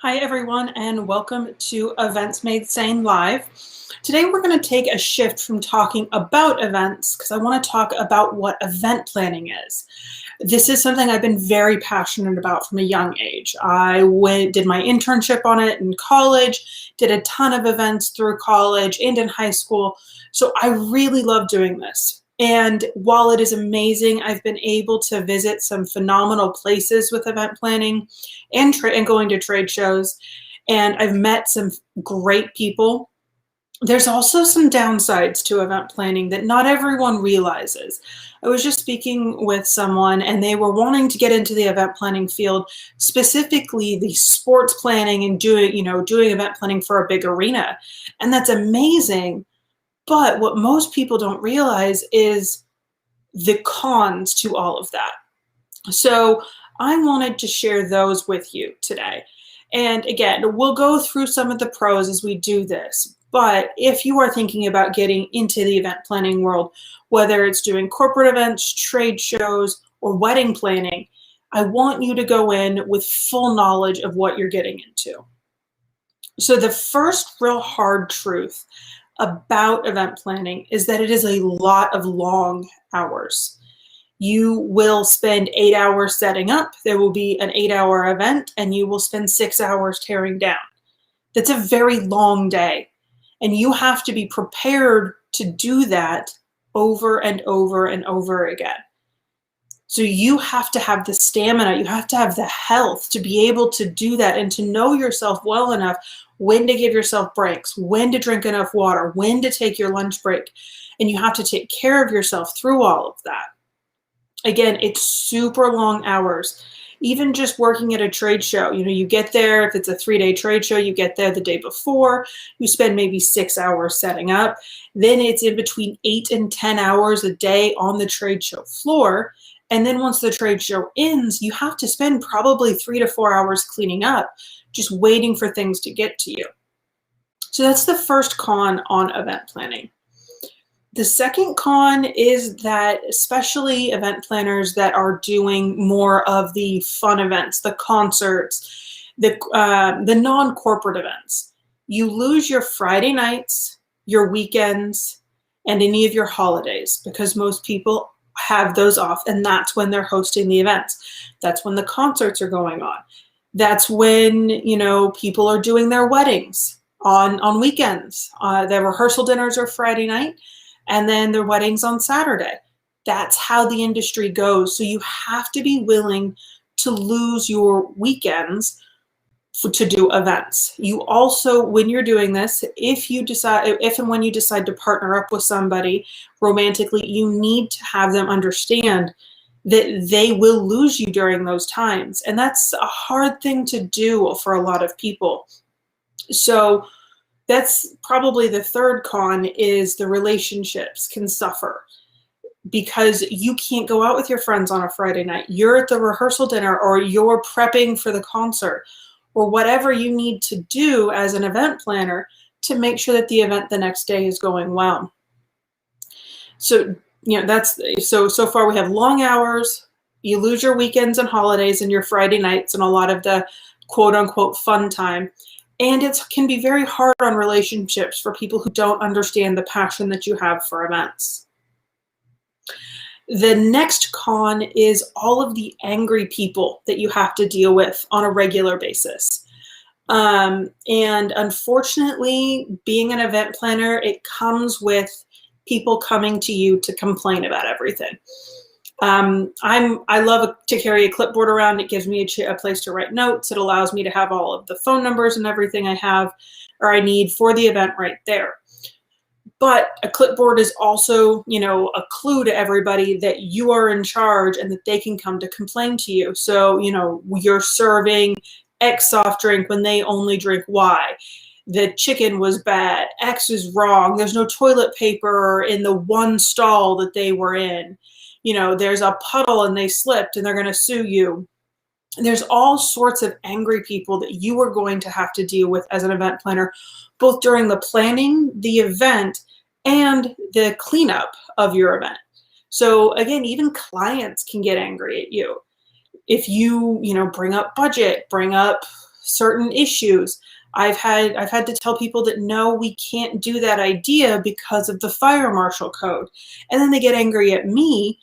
Hi everyone and welcome to Events Made Sane Live. Today we're going to take a shift from talking about events because I want to talk about what event planning is. This is something I've been very passionate about from a young age. I did my internship on it in college, did a ton of events through college and in high school. So I really love doing this. And while it is amazing, I've been able to visit some phenomenal places with event planning and going to trade shows. And I've met some great people. There's also some downsides to event planning that not everyone realizes. I was just speaking with someone and they were wanting to get into the event planning field, specifically the sports planning and doing event planning for a big arena. And that's amazing. But what most people don't realize is the cons to all of that. So I wanted to share those with you today. And again, we'll go through some of the pros as we do this. But if you are thinking about getting into the event planning world, whether it's doing corporate events, trade shows, or wedding planning, I want you to go in with full knowledge of what you're getting into. So the first real hard truth about event planning is that it is a lot of long hours. You will spend 8 hours setting up, there will be an 8-hour event, and you will spend 6 hours tearing down. That's a very long day. And you have to be prepared to do that over and over and over again. So you have to have the stamina, you have to have the health to be able to do that and to know yourself well enough when to give yourself breaks, when to drink enough water, when to take your lunch break. And you have to take care of yourself through all of that. Again, it's super long hours. Even just working at a trade show, you get there, if it's a 3-day trade show, you get there the day before, you spend maybe 6 hours setting up. Then it's in between 8 and 10 hours a day on the trade show floor. And then once the trade show ends, you have to spend probably 3 to 4 hours cleaning up, just waiting for things to get to you. So that's the first con on event planning. The second con is that especially event planners that are doing more of the fun events, the concerts, the non-corporate events, you lose your Friday nights, your weekends, and any of your holidays because most people have those off, and that's when they're hosting the events. That's when the concerts are going on. That's when, people are doing their weddings on weekends. Their rehearsal dinners are Friday night, and then their weddings on Saturday. That's how the industry goes. So you have to be willing to lose your weekends to do events. You also, when you're doing this, if and when you decide to partner up with somebody romantically, you need to have them understand that they will lose you during those times. And that's a hard thing to do for a lot of people. So that's probably the third con, is the relationships can suffer because you can't go out with your friends on a Friday night. You're at the rehearsal dinner, or you're prepping for the concert, or whatever you need to do as an event planner to make sure that the event the next day is going well. So, so far we have long hours, you lose your weekends and holidays and your Friday nights and a lot of the quote unquote fun time. And it can be very hard on relationships for people who don't understand the passion that you have for events. The next con is all of the angry people that you have to deal with on a regular basis. And unfortunately, being an event planner, it comes with people coming to you to complain about everything. I love to carry a clipboard around. It gives me a place to write notes. It allows me to have all of the phone numbers and everything I need for the event right there. But a clipboard is also, a clue to everybody that you are in charge and that they can come to complain to you. So, you're serving X soft drink when they only drink Y. The chicken was bad. X is wrong. There's no toilet paper in the one stall that they were in. There's a puddle and they slipped and they're going to sue you. There's all sorts of angry people that you are going to have to deal with as an event planner, both during the planning, the event, and the cleanup of your event. So again, even clients can get angry at you. If you, bring up budget, bring up certain issues. I've had to tell people that no, we can't do that idea because of the fire marshal code. And then they get angry at me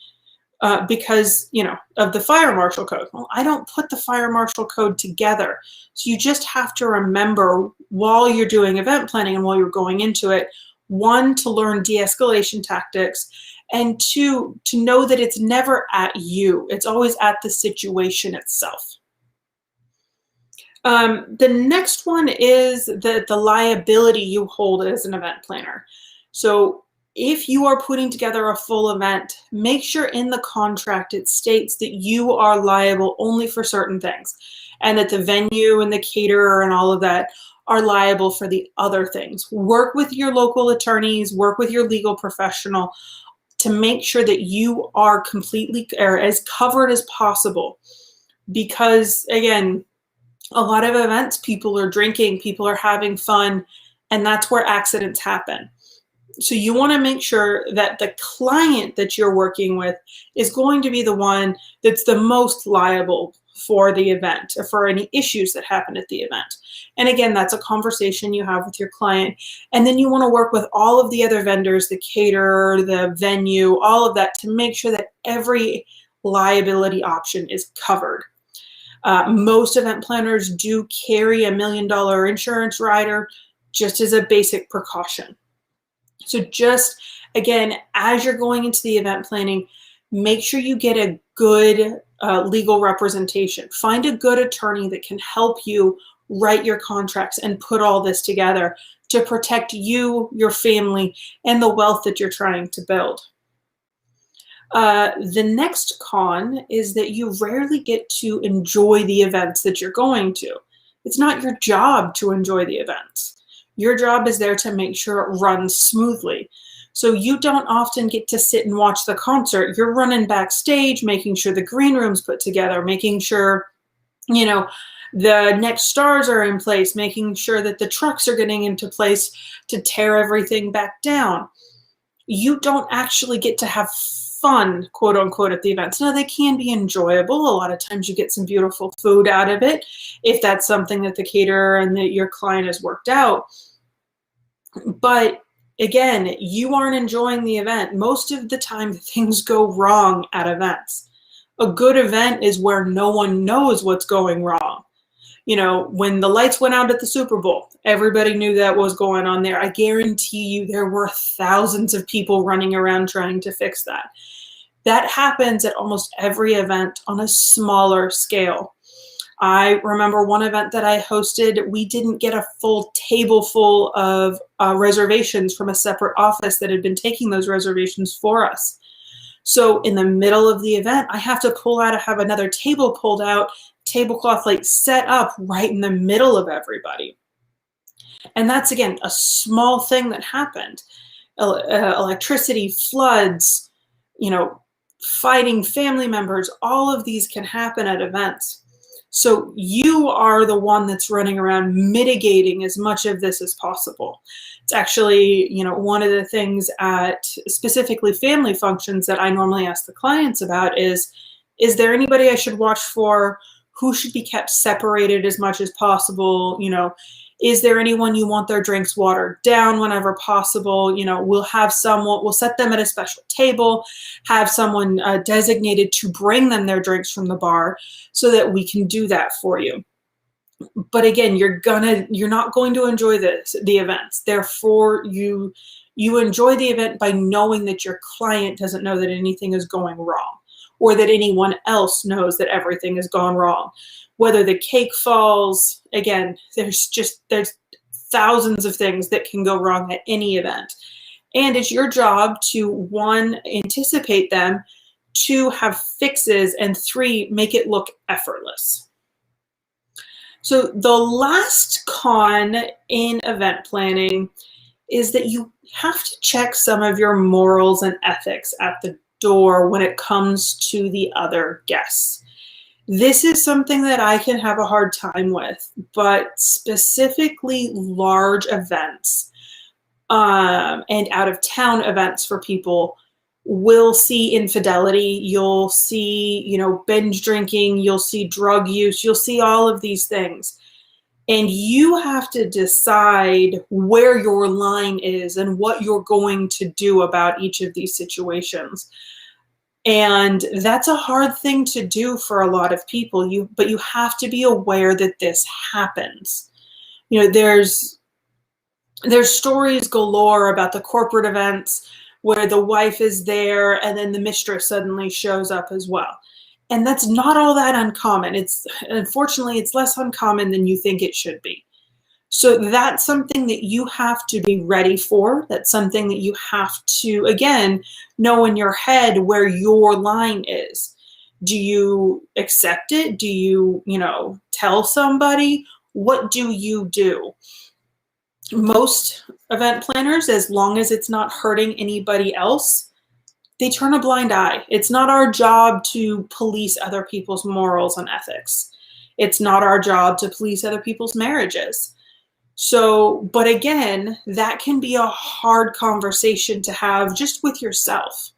because, of the fire marshal code. Well, I don't put the fire marshal code together. So you just have to remember while you're doing event planning and while you're going into it, one, to learn de-escalation tactics, and two, to know that it's never at you. It's always at the situation itself. The next one is the liability you hold as an event planner. So if you are putting together a full event, make sure in the contract it states that you are liable only for certain things, and that the venue and the caterer and all of that are liable for the other things. Work with your local attorneys, work with your legal professional to make sure that you are completely or as covered as possible. Because again, a lot of events, people are drinking, people are having fun, and that's where accidents happen. So you want to make sure that the client that you're working with is going to be the one that's the most liable for the event or for any issues that happen at the event. And again, that's a conversation you have with your client. And then you want to work with all of the other vendors, the caterer, the venue, all of that, to make sure that every liability option is covered. Most event planners do carry $1 million insurance rider just as a basic precaution. So just, again, as you're going into the event planning, make sure you get a good legal representation. Find a good attorney that can help you write your contracts and put all this together to protect you, your family, and the wealth that you're trying to build. The next con is that you rarely get to enjoy the events that you're going to. It's not your job to enjoy the events. Your job is there to make sure it runs smoothly. So you don't often get to sit and watch the concert. You're running backstage, making sure the green room's put together, making sure, the next stars are in place, making sure that the trucks are getting into place to tear everything back down. You don't actually get to have fun, quote unquote, at the events. Now, they can be enjoyable. A lot of times you get some beautiful food out of it, if that's something that the caterer and that your client has worked out. But again, you aren't enjoying the event. Most of the time, things go wrong at events. A good event is where no one knows what's going wrong. When the lights went out at the Super Bowl, everybody knew that was going on there. I guarantee you there were thousands of people running around trying to fix that. That happens at almost every event on a smaller scale. I remember one event that I hosted, we didn't get a full table full of reservations from a separate office that had been taking those reservations for us. So in the middle of the event, I have to have another table pulled out, tablecloth set up right in the middle of everybody. And that's, again, a small thing that happened. Electricity, floods, fighting family members, all of these can happen at events. So you are the one that's running around mitigating as much of this as possible. It's actually, one of the things at specifically family functions that I normally ask the clients about is there anybody I should watch for? Who should be kept separated as much as possible? Is there anyone you want their drinks watered down whenever possible? We'll set them at a special table, have someone designated to bring them their drinks from the bar so that we can do that for you. But again, you're not going to enjoy the events. Therefore, you enjoy the event by knowing that your client doesn't know that anything is going wrong, or that anyone else knows that everything has gone wrong. Whether the cake falls, again, there's thousands of things that can go wrong at any event. And it's your job to, 1, anticipate them, 2, have fixes, and 3, make it look effortless. So the last con in event planning is that you have to check some of your morals and ethics at the door when it comes to the other guests. This is something that I can have a hard time with, but specifically large events and out-of-town events for people will see infidelity. You'll see, binge drinking. You'll see drug use. You'll see all of these things. And you have to decide where your line is and what you're going to do about each of these situations. And that's a hard thing to do for a lot of people. But you have to be aware that this happens. You know, there's stories galore about the corporate events where the wife is there and then the mistress suddenly shows up as well. And that's not all that uncommon. Unfortunately, it's less uncommon than you think it should be. So that's something that you have to be ready for. That's something that you have to, again, know in your head where your line is. Do you accept it? Do you, tell somebody? What do you do? Most event planners, as long as it's not hurting anybody else, they turn a blind eye. It's not our job to police other people's morals and ethics. It's not our job to police other people's marriages. So, but again, that can be a hard conversation to have just with yourself.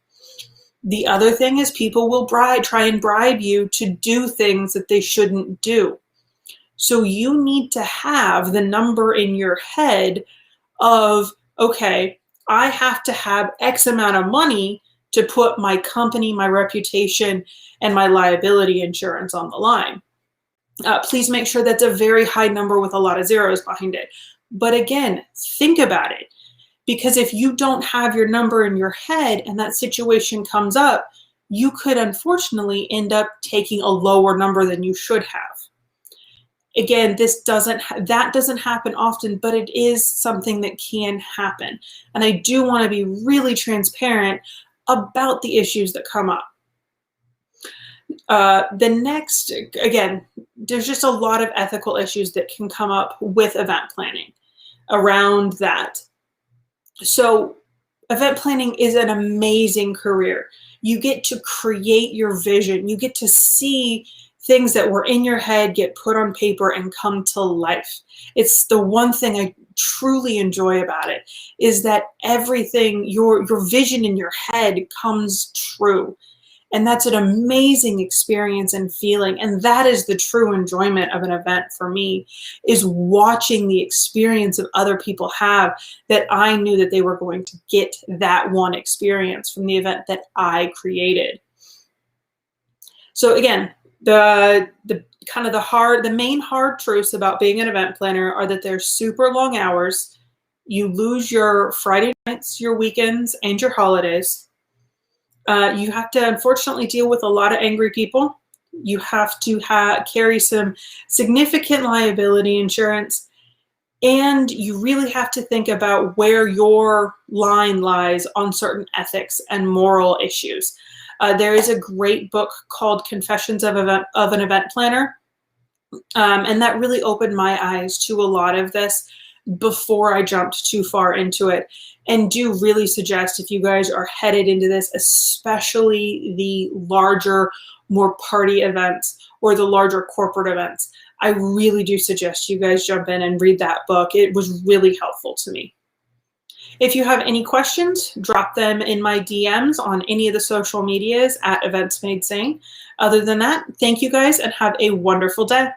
The other thing is people will try and bribe you to do things that they shouldn't do. So you need to have the number in your head of, okay, I have to have X amount of money to put my company, my reputation, and my liability insurance on the line. Please make sure that's a very high number with a lot of zeros behind it. But again, think about it. Because if you don't have your number in your head and that situation comes up, you could unfortunately end up taking a lower number than you should have. Again, that doesn't happen often, but it is something that can happen. And I do want to be really transparent about the issues that come up. The next, again, there's just a lot of ethical issues that can come up with event planning around that. So event planning is an amazing career. You get to create your vision. You get to see things that were in your head get put on paper and come to life. It's the one thing I truly enjoy about it, is that everything, your vision in your head comes true. And that's an amazing experience and feeling. And that is the true enjoyment of an event for me, is watching the experience of other people have, that I knew that they were going to get that one experience from the event that I created. So again, the main hard truths about being an event planner are that they're super long hours. You lose your Friday nights, your weekends, and your holidays. You have to unfortunately deal with a lot of angry people. You have to carry some significant liability insurance, and you really have to think about where your line lies on certain ethics and moral issues. There is a great book called Confessions of an Event Planner, and that really opened my eyes to a lot of this before I jumped too far into it. And do really suggest, if you guys are headed into this, especially the larger, more party events or the larger corporate events, I really do suggest you guys jump in and read that book. It was really helpful to me. If you have any questions, drop them in my DMs on any of the social medias at Events Made Sane. Other than that, thank you guys and have a wonderful day.